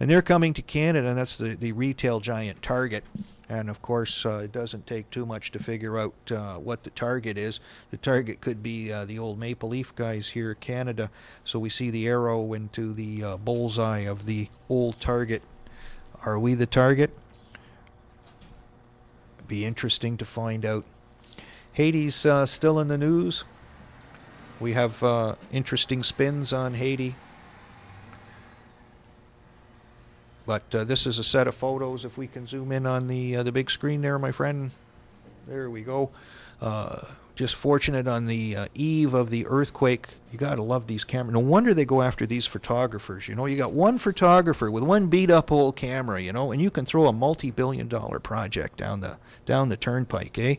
And they're coming to Canada, and that's the retail giant Target. And of course, it doesn't take too much to figure out what the target is. The target could be the old Maple Leaf guys here in Canada. So we see the arrow into the bullseye of the old Target. Are we the target? Be interesting to find out. Haiti's still in the news. We have interesting spins on Haiti. But this is a set of photos. If we can zoom in on the big screen there, my friend. There we go. Just fortunate on the eve of the earthquake. You got to love these cameras. No wonder they go after these photographers. You know, you got one photographer with one beat-up old camera, you know, and you can throw a multi-billion-dollar project down the turnpike, eh?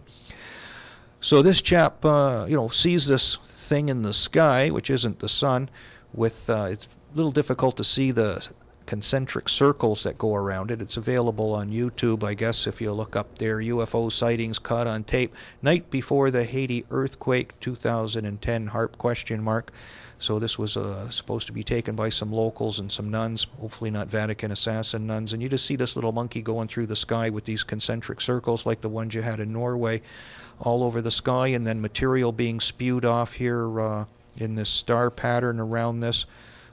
So this chap, you know, sees this thing in the sky, which isn't the sun, with it's a little difficult to see the concentric circles that go around it. It's available on YouTube, I guess, if you look up there. UFO sightings caught on tape night before the Haiti earthquake, 2010 HARP ? So this was supposed to be taken by some locals and some nuns, hopefully not Vatican assassin nuns. And you just see this little monkey going through the sky with these concentric circles like the ones you had in Norway all over the sky, and then material being spewed off here in this star pattern around this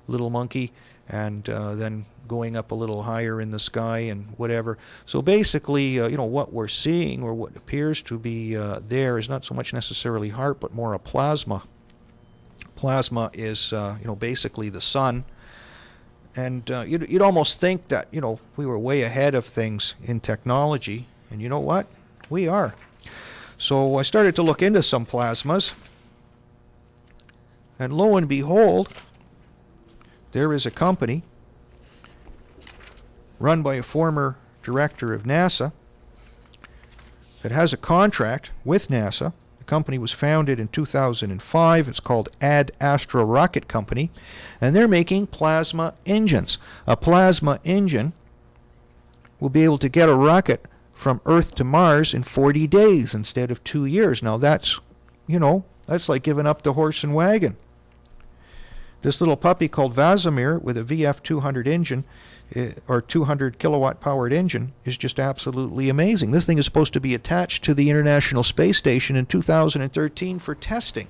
little monkey, and then going up a little higher in the sky and whatever. So basically, you know, what we're seeing, or what appears to be there, is not so much necessarily HARP, but more a plasma. Plasma is, you know, basically the sun. And you'd almost think that, you know, we were way ahead of things in technology. And you know what? We are. So I started to look into some plasmas. And lo and behold, there is a company run by a former director of NASA that has a contract with NASA. The company was founded in 2005. It's called Ad Astra Rocket Company, and they're making plasma engines. A plasma engine will be able to get a rocket from Earth to Mars in 40 days instead of 2 years. Now that's, you know, that's like giving up the horse and wagon. This little puppy called Vasimir with a VF200 engine, or 200 kilowatt powered engine, is just absolutely amazing. This thing is supposed to be attached to the International Space Station in 2013 for testing.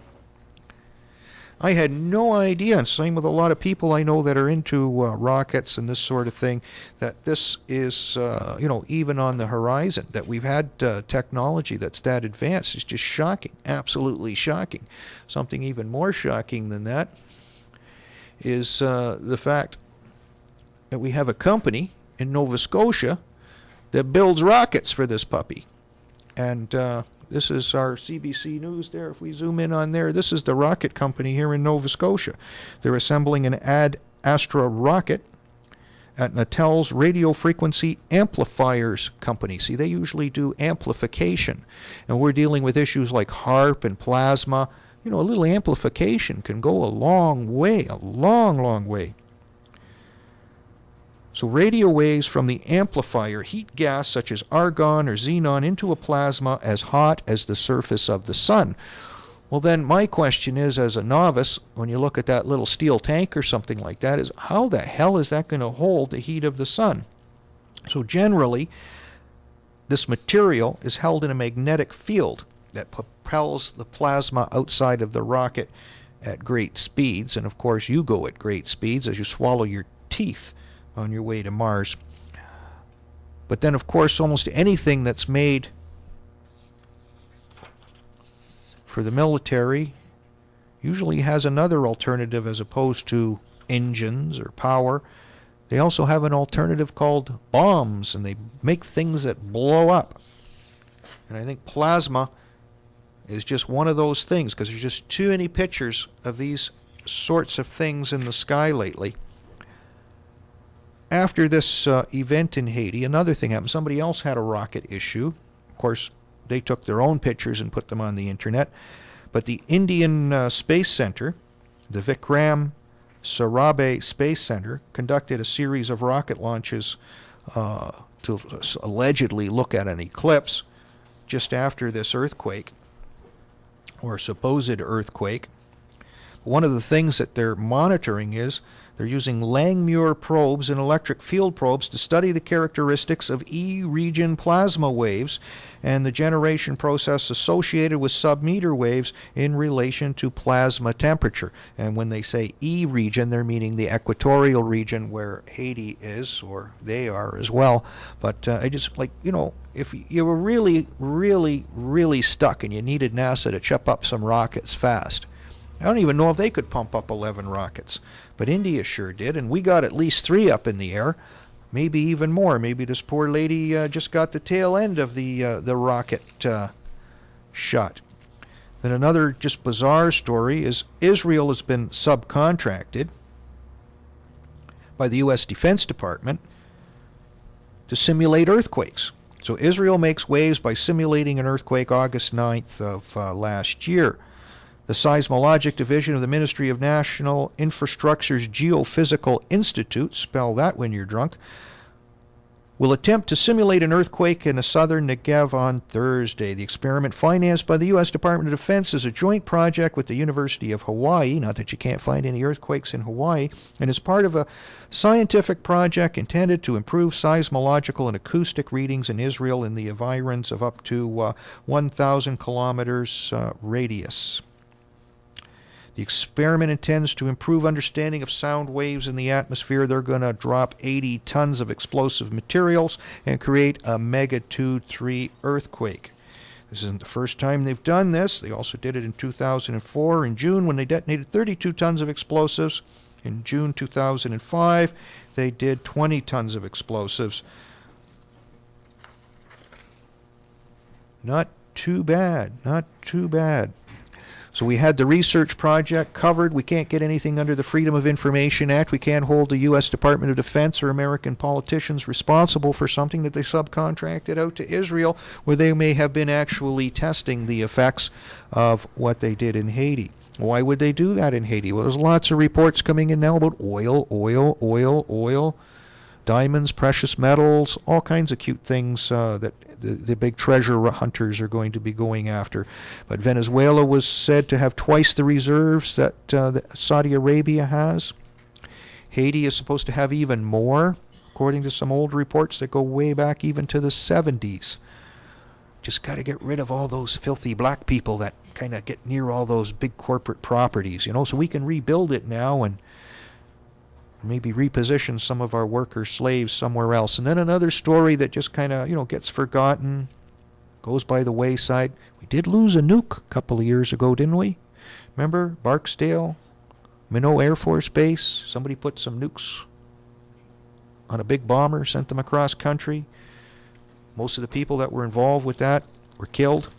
I had no idea, and same with a lot of people I know that are into rockets and this sort of thing, that this is, you know, even on the horizon, that we've had technology that's that advanced. It's just shocking, absolutely shocking. Something even more shocking than that is the fact that we have a company in Nova Scotia that builds rockets for this puppy. And this is our CBC News there. If we zoom in on there, this is the rocket company here in Nova Scotia. They're assembling an Ad Astra rocket at Nattel's Radio Frequency Amplifiers Company. See, they usually do amplification. And we're dealing with issues like HARP and plasma. You know, a little amplification can go a long way, a long, long way. So radio waves from the amplifier heat gas such as argon or xenon into a plasma as hot as the surface of the sun. Well, then my question is, as a novice, when you look at that little steel tank or something like that, is how the hell is that going to hold the heat of the sun? So generally, this material is held in a magnetic field that propels the plasma outside of the rocket at great speeds. And of course, you go at great speeds as you swallow your teeth on your way to Mars. But then, of course, almost anything that's made for the military usually has another alternative as opposed to engines or power. They also have an alternative called bombs, and they make things that blow up. And I think plasma is just one of those things, because there's just too many pictures of these sorts of things in the sky lately. After this event in Haiti, another thing happened. Somebody else had a rocket issue. Of course, they took their own pictures and put them on the internet. But the Indian Space Center, the Vikram Sarabhai Space Center, conducted a series of rocket launches to allegedly look at an eclipse just after this earthquake, or supposed earthquake. One of the things that they're monitoring is They're using Langmuir probes and electric field probes to study the characteristics of E-region plasma waves and the generation process associated with submeter waves in relation to plasma temperature. And when they say E-region, they're meaning the equatorial region where Haiti is, or they are as well. But I just, like, if you were really, really, really stuck and you needed NASA to chip up some rockets fast, I don't even know if they could pump up 11 rockets, but India sure did, and we got at least 3 up in the air, maybe even more. Maybe this poor lady just got the tail end of the rocket shot. Then another just bizarre story is Israel has been subcontracted by the U.S. Defense Department to simulate earthquakes. So Israel makes waves by simulating an earthquake August 9th of last year. The Seismologic Division of the Ministry of National Infrastructure's Geophysical Institute, spell that when you're drunk, will attempt to simulate an earthquake in the southern Negev on Thursday. The experiment, financed by the U.S. Department of Defense, is a joint project with the University of Hawaii, not that you can't find any earthquakes in Hawaii, and is part of a scientific project intended to improve seismological and acoustic readings in Israel in the environs of up to 1,000 kilometers radius. The experiment intends to improve understanding of sound waves in the atmosphere. They're going to drop 80 tons of explosive materials and create a magnitude 3 earthquake. This isn't the first time they've done this. They also did it in 2004 in June when they detonated 32 tons of explosives. In June 2005, they did 20 tons of explosives. Not too bad, not too bad. So we had the research project covered. We can't get anything under the Freedom of Information Act. We can't hold the U.S. Department of Defense or American politicians responsible for something that they subcontracted out to Israel, where they may have been actually testing the effects of what they did in Haiti. Why would they do that in Haiti? Well, there's lots of reports coming in now about oil, diamonds, precious metals, all kinds of cute things that the big treasure hunters are going to be going after. But Venezuela was said to have twice the reserves that Saudi Arabia has. Haiti is supposed to have even more, according to some old reports that go way back even to the 70s. Just got to get rid of all those filthy black people that kind of get near all those big corporate properties, so we can rebuild it now and maybe reposition some of our worker slaves somewhere else. And then another story that just kind of, gets forgotten, goes by the wayside. We did lose a nuke a couple of years ago, didn't we? Remember Barksdale, Minot Air Force Base? Somebody put some nukes on a big bomber, sent them across country. Most of the people that were involved with that were killed.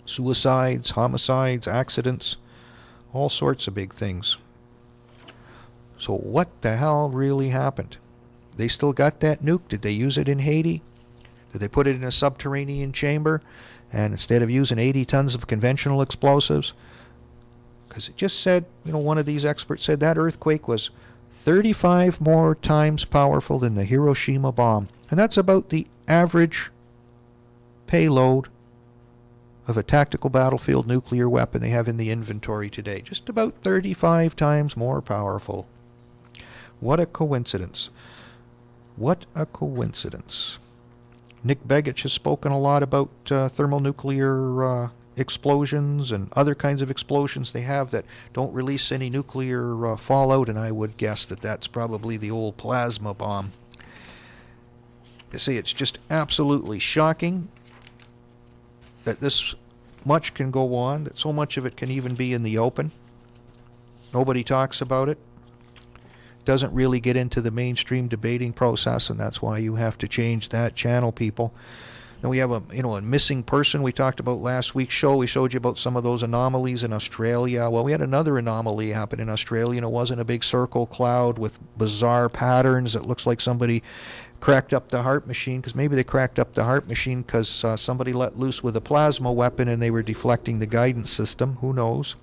Suicides, homicides, accidents, all sorts of big things. So what the hell really happened? They still got that nuke? Did they use it in Haiti? Did they put it in a subterranean chamber? And instead of using 80 tons of conventional explosives? Because it just said, one of these experts said that earthquake was 35 more times powerful than the Hiroshima bomb. And that's about the average payload of a tactical battlefield nuclear weapon they have in the inventory today. Just about 35 times more powerful. What a coincidence. What a coincidence. Nick Begich has spoken a lot about thermonuclear explosions and other kinds of explosions they have that don't release any nuclear fallout, and I would guess that that's probably the old plasma bomb. You see, it's just absolutely shocking that this much can go on, that so much of it can even be in the open. Nobody talks about it. Doesn't really get into the mainstream debating process, and that's why you have to change that channel, people. Then we have a missing person we talked about last week's show. We showed you about some of those anomalies in Australia. Well, we had another anomaly happen in Australia, and it wasn't a big circle cloud with bizarre patterns. It looks like somebody cracked up the HAARP machine, because maybe they cracked up the HAARP machine because somebody let loose with a plasma weapon and they were deflecting the guidance system. Who knows?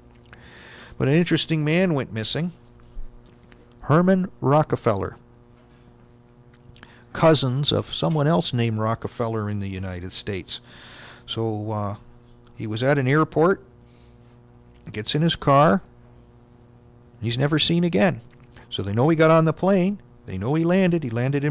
But an interesting man went missing. Herman Rockefeller, cousins of someone else named Rockefeller in the United States. So he was at an airport, gets in his car, he's never seen again. So they know he got on the plane. They know he landed. He landed in